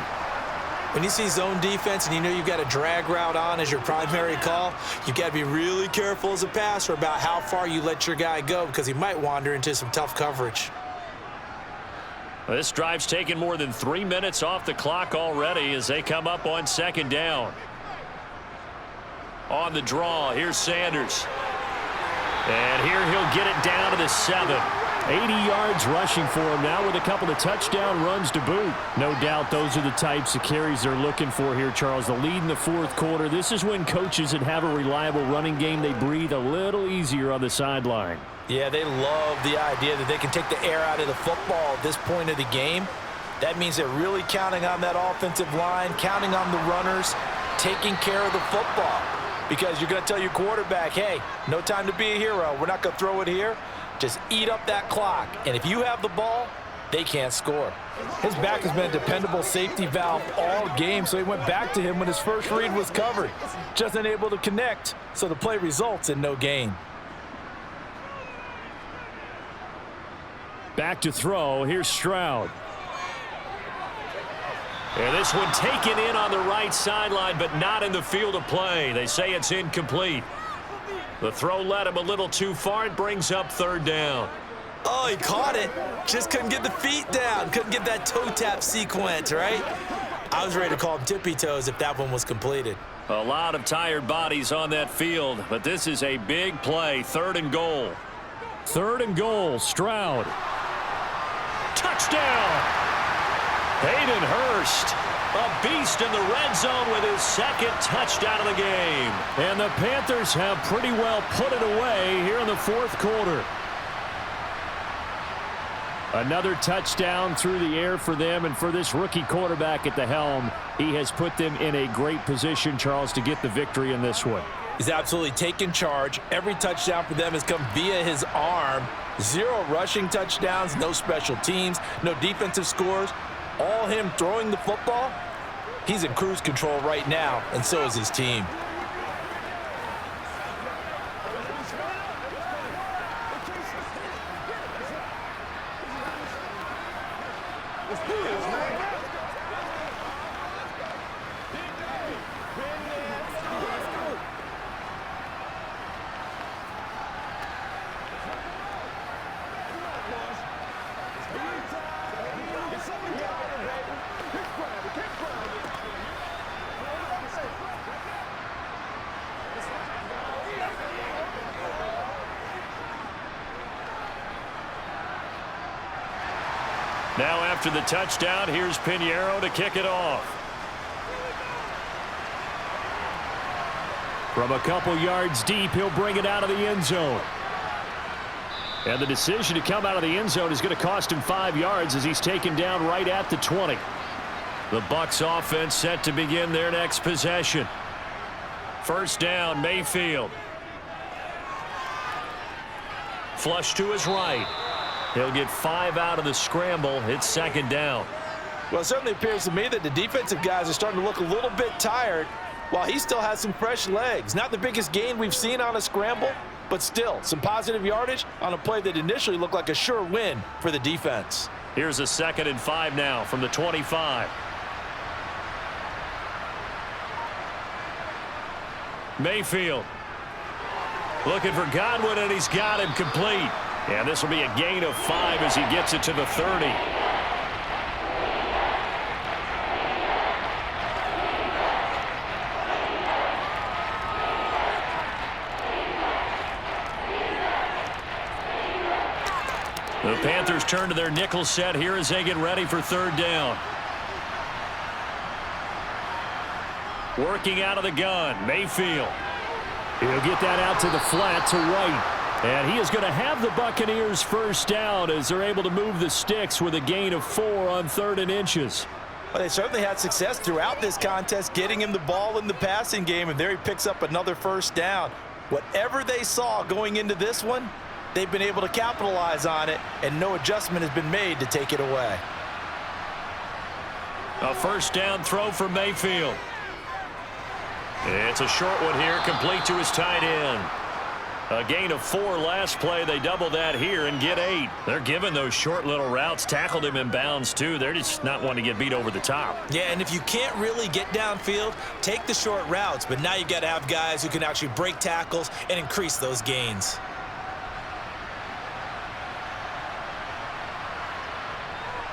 Speaker 2: When you see zone defense and you know you've got a drag route on as your primary call, you've got to be really careful as a passer about how far you let your guy go because he might wander into some tough coverage.
Speaker 1: This drive's taken more than 3 minutes off the clock already as they come up on 2nd down. On the draw, here's Sanders. And here he'll get it down to the 7. 80 yards rushing for him now with a couple of touchdown runs to boot. No doubt those are the types of carries they're looking for here, Charles. The lead in the 4th quarter. This is when coaches that have a reliable running game, they breathe a little easier on the sideline.
Speaker 4: Yeah, they love the idea that they can take the air out of the football at this point of the game. That means they're really counting on that offensive line, counting on the runners, taking care of the football. Because you're going to tell your quarterback, hey, no time to be a hero. We're not going to throw it here. Just eat up that clock. And if you have the ball, they can't score. His back has been a dependable safety valve all game, so he went back to him when his first read was covered. Just unable to connect, so the play results in no gain.
Speaker 1: Back to throw. Here's Stroud. And this one taken in on the right sideline, but not in the field of play. They say it's incomplete. The throw led him a little too far. It brings up third down.
Speaker 2: Oh, he caught it. Just couldn't get the feet down. Couldn't get that toe tap sequence, right? I was ready to call him tippy toes if that one was completed.
Speaker 1: A lot of tired bodies on that field, but this is a big play. Third and goal. Third and goal. Stroud. Touchdown! Hayden Hurst, a beast in the red zone with his second touchdown of the game. And the Panthers have pretty well put it away here in the fourth quarter. Another touchdown through the air for them, and for this rookie quarterback at the helm, he has put them in a great position, Charles, to get the victory in this one.
Speaker 4: He's absolutely taken charge. Every touchdown for them has come via his arm. 0 rushing touchdowns, no special teams, no defensive scores. All him throwing the football. He's in cruise control right now, and so is his team.
Speaker 1: Now after the touchdown, here's Pinheiro to kick it off. From a couple yards deep, he'll bring it out of the end zone. And the decision to come out of the end zone is going to cost him 5 yards as he's taken down right at the 20. The Bucs offense set to begin their next possession. First down, Mayfield. Flush to his right. He'll get 5 out of the scramble. It's second down.
Speaker 4: Well, it certainly appears to me that the defensive guys are starting to look a little bit tired while he still has some fresh legs. Not the biggest gain we've seen on a scramble, but still some positive yardage on a play that initially looked like a sure win for the defense.
Speaker 1: Here's a 2nd and 5 now from the 25. Mayfield looking for Godwin, and he's got him complete. And this will be a gain of 5 as he gets it to the 30. The Panthers turn to their nickel set here as they get ready for third down. Working out of the gun, Mayfield. He'll get that out to the flat to right. And he is going to have the Buccaneers first down as they're able to move the sticks with a gain of 4 on 3rd and inches.
Speaker 4: Well, they certainly had success throughout this contest getting him the ball in the passing game, and there he picks up another first down. Whatever they saw going into this one, they've been able to capitalize on it, and no adjustment has been made to take it away.
Speaker 1: A first down throw for Mayfield. It's a short one here, complete to his tight end. A gain of 4 last play. They double that here and get 8. They're giving those short little routes. Tackled him in bounds, too. They're just not wanting to get beat over the top.
Speaker 2: Yeah, and if you can't really get downfield, take the short routes. But now you got to have guys who can actually break tackles and increase those gains.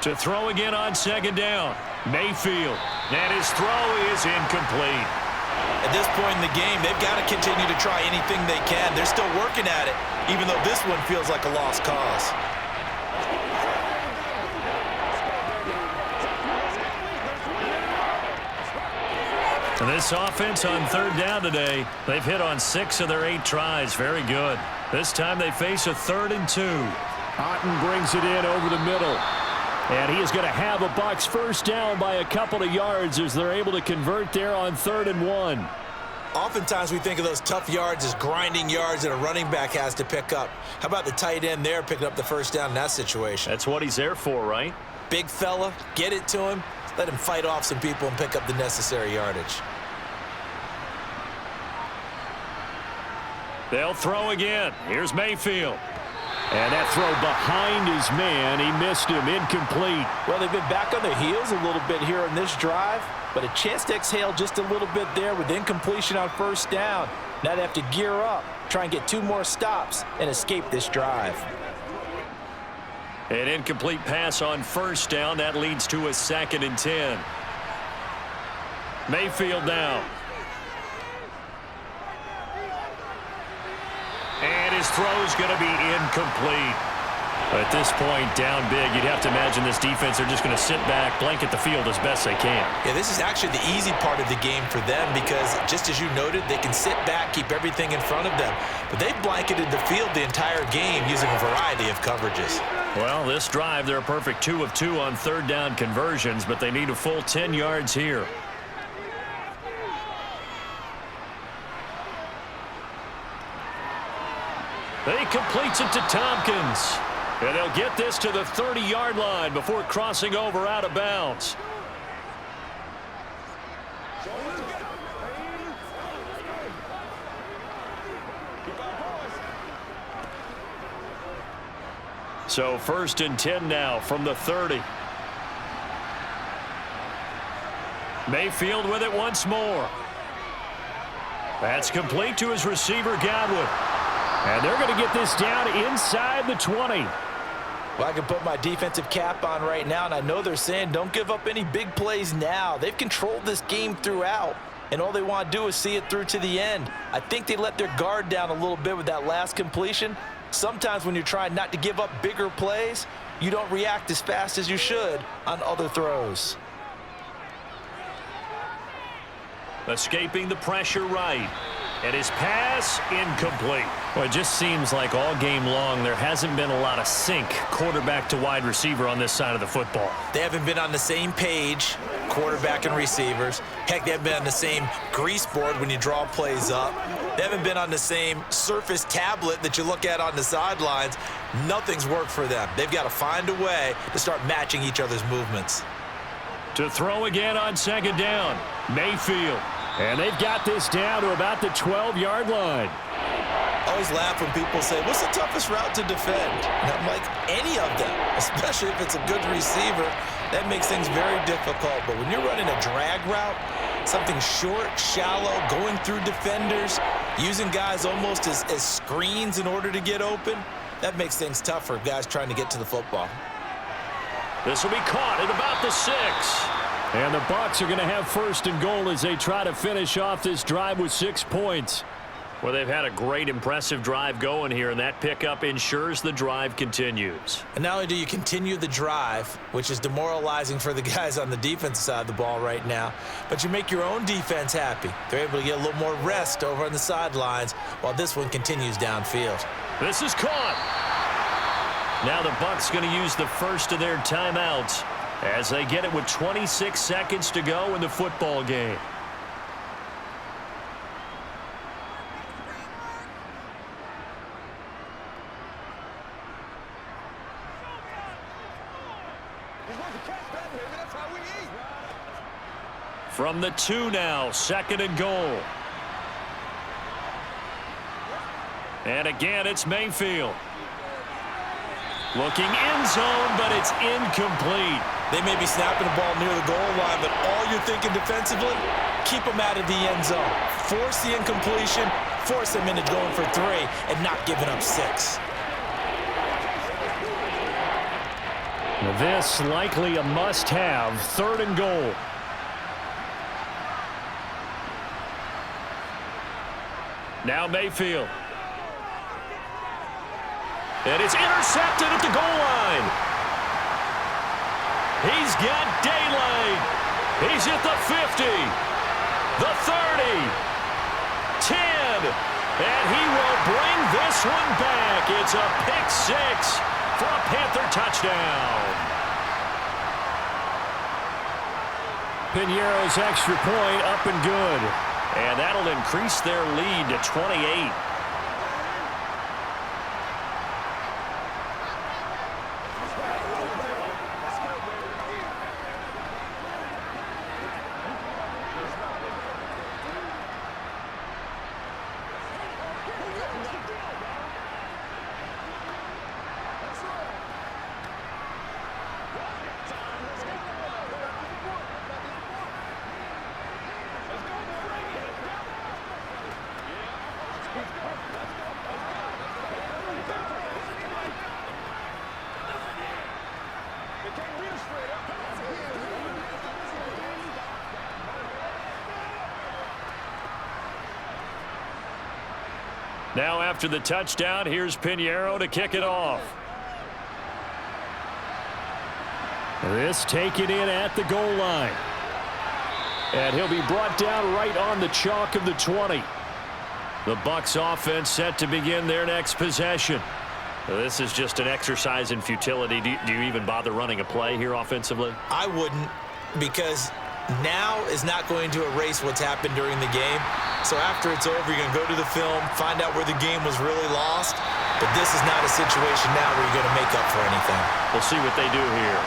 Speaker 1: To throw again on second down. Mayfield. And his throw is incomplete.
Speaker 2: At this point in the game, they've got to continue to try anything they can. They're still working at it, even though this one feels like a lost cause.
Speaker 1: And this offense on third down today, they've hit on 6 of their 8 tries. Very good. This time they face a 3rd and 2. Otten brings it in over the middle. And he is going to have a Bucs first down by a couple of yards as they're able to convert there on 3rd and 1.
Speaker 2: Oftentimes we think of those tough yards as grinding yards that a running back has to pick up. How about the tight end there picking up the first down in that situation?
Speaker 1: That's what he's there for, right?
Speaker 2: Big fella, get it to him, let him fight off some people and pick up the necessary yardage.
Speaker 1: They'll throw again. Here's Mayfield. And that throw behind his man, he missed him, incomplete.
Speaker 4: Well, they've been back on their heels a little bit here on this drive, but a chance to exhale just a little bit there with incompletion on first down. Now they have to gear up, try and get 2 more stops, and escape this drive.
Speaker 1: An incomplete pass on first down. That leads to a 2nd and 10. Mayfield now. And his throw's going to be incomplete. At this point, down big, you'd have to imagine this defense are just going to sit back, blanket the field as best they can.
Speaker 2: Yeah, this is actually the easy part of the game for them because, just as you noted, they can sit back, keep everything in front of them. But they've blanketed the field the entire game using a variety of coverages.
Speaker 1: Well, this drive, they're a perfect 2 of 2 on 3rd down conversions, but they need a full 10 yards here. He completes it to Tompkins. And they'll get this to the 30-yard line before crossing over out of bounds. So 1st and 10 now from the 30. Mayfield with it once more. That's complete to his receiver, Godwin. And they're going to get this down inside the 20.
Speaker 4: Well, I can put my defensive cap on right now, and I know they're saying don't give up any big plays now. They've controlled this game throughout, and all they want to do is see it through to the end. I think they let their guard down a little bit with that last completion. Sometimes when you're trying not to give up bigger plays, you don't react as fast as you should on other throws.
Speaker 1: Escaping the pressure right. And his pass incomplete. Well, it just seems like all game long there hasn't been a lot of sync quarterback to wide receiver on this side of the football.
Speaker 2: They haven't been on the same page, quarterback and receivers. Heck, they haven't been on the same grease board when you draw plays up. They haven't been on the same Surface tablet that you look at on the sidelines. Nothing's worked for them. They've got to find a way to start matching each other's movements.
Speaker 1: To throw again on 2nd down, Mayfield. And they've got this down to about the 12-yard line.
Speaker 2: I always laugh when people say, what's the toughest route to defend? And I'm like, any of them, especially if it's a good receiver. That makes things very difficult. But when you're running a drag route, something short, shallow, going through defenders, using guys almost as screens in order to get open, that makes things tough for guys trying to get to the football.
Speaker 1: This will be caught at about the 6. And the Bucs are going to have 1st and goal as they try to finish off this drive with 6 points. Well, they've had a great, impressive drive going here, and that pickup ensures the drive continues.
Speaker 2: And not only do you continue the drive, which is demoralizing for the guys on the defensive side of the ball right now, but you make your own defense happy. They're able to get a little more rest over on the sidelines while this one continues downfield.
Speaker 1: This is caught. Now the Bucs going to use the first of their timeouts as they get it with 26 seconds to go in the football game. From the 2 now, 2nd and goal. And again, it's Mayfield. Looking end zone, but it's incomplete.
Speaker 2: They may be snapping the ball near the goal line, but all you're thinking defensively, keep them out of the end zone. Force the incompletion, force them into going for 3, and not giving up 6.
Speaker 1: This likely a must-have, 3rd and goal. Now Mayfield. And it's intercepted at the goal line. He's got daylight. He's at the 50, the 30, 10, and he will bring this one back. It's a pick 6 for a Panther touchdown. Piñeiro's extra point up and good. And that'll increase their lead to 28. Now after the touchdown, here's Pinheiro to kick it off. This taken in at the goal line. And he'll be brought down right on the chalk of the 20. The Bucs offense set to begin their next possession. This is just an exercise in futility. Do you even bother running a play here offensively?
Speaker 2: I wouldn't, because now is not going to erase what's happened during the game. So after it's over, you're going to go to the film, find out where the game was really lost. But this is not a situation now where you're going to make up for anything.
Speaker 1: We'll see what they do here.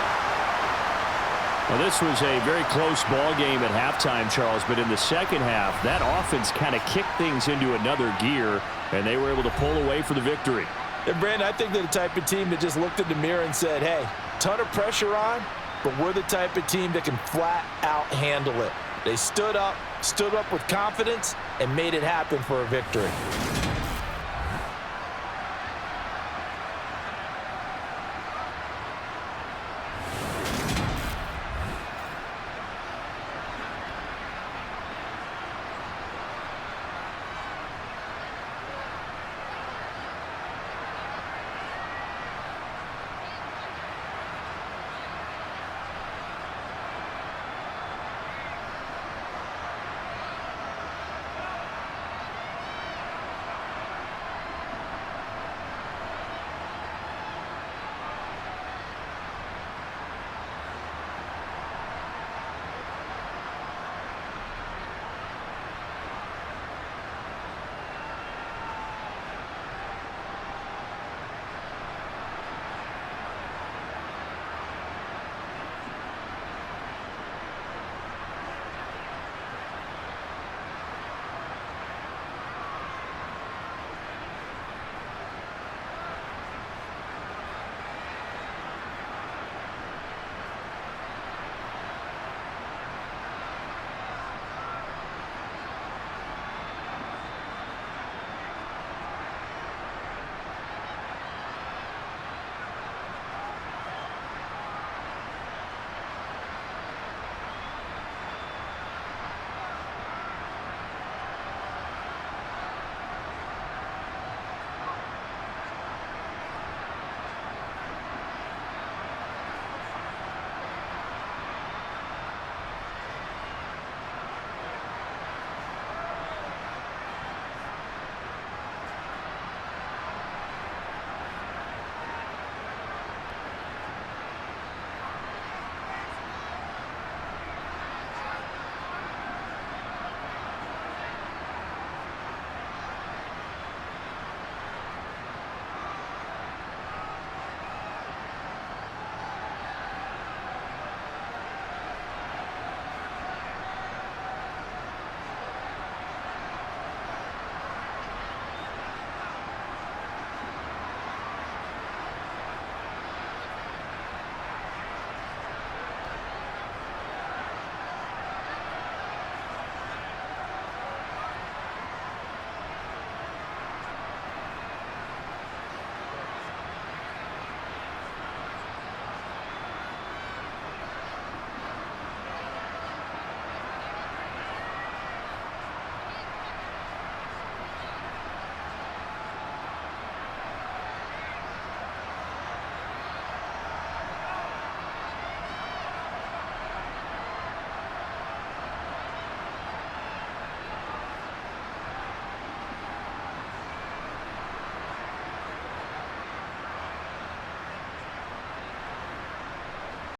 Speaker 1: Well, this was a very close ball game at halftime, Charles, but in the second half, that offense kind of kicked things into another gear, and they were able to pull away for the victory.
Speaker 4: And, Brandon, I think they're the type of team that just looked in the mirror and said, hey, ton of pressure on, but we're the type of team that can flat out handle it. They stood up with confidence, and made it happen for a victory.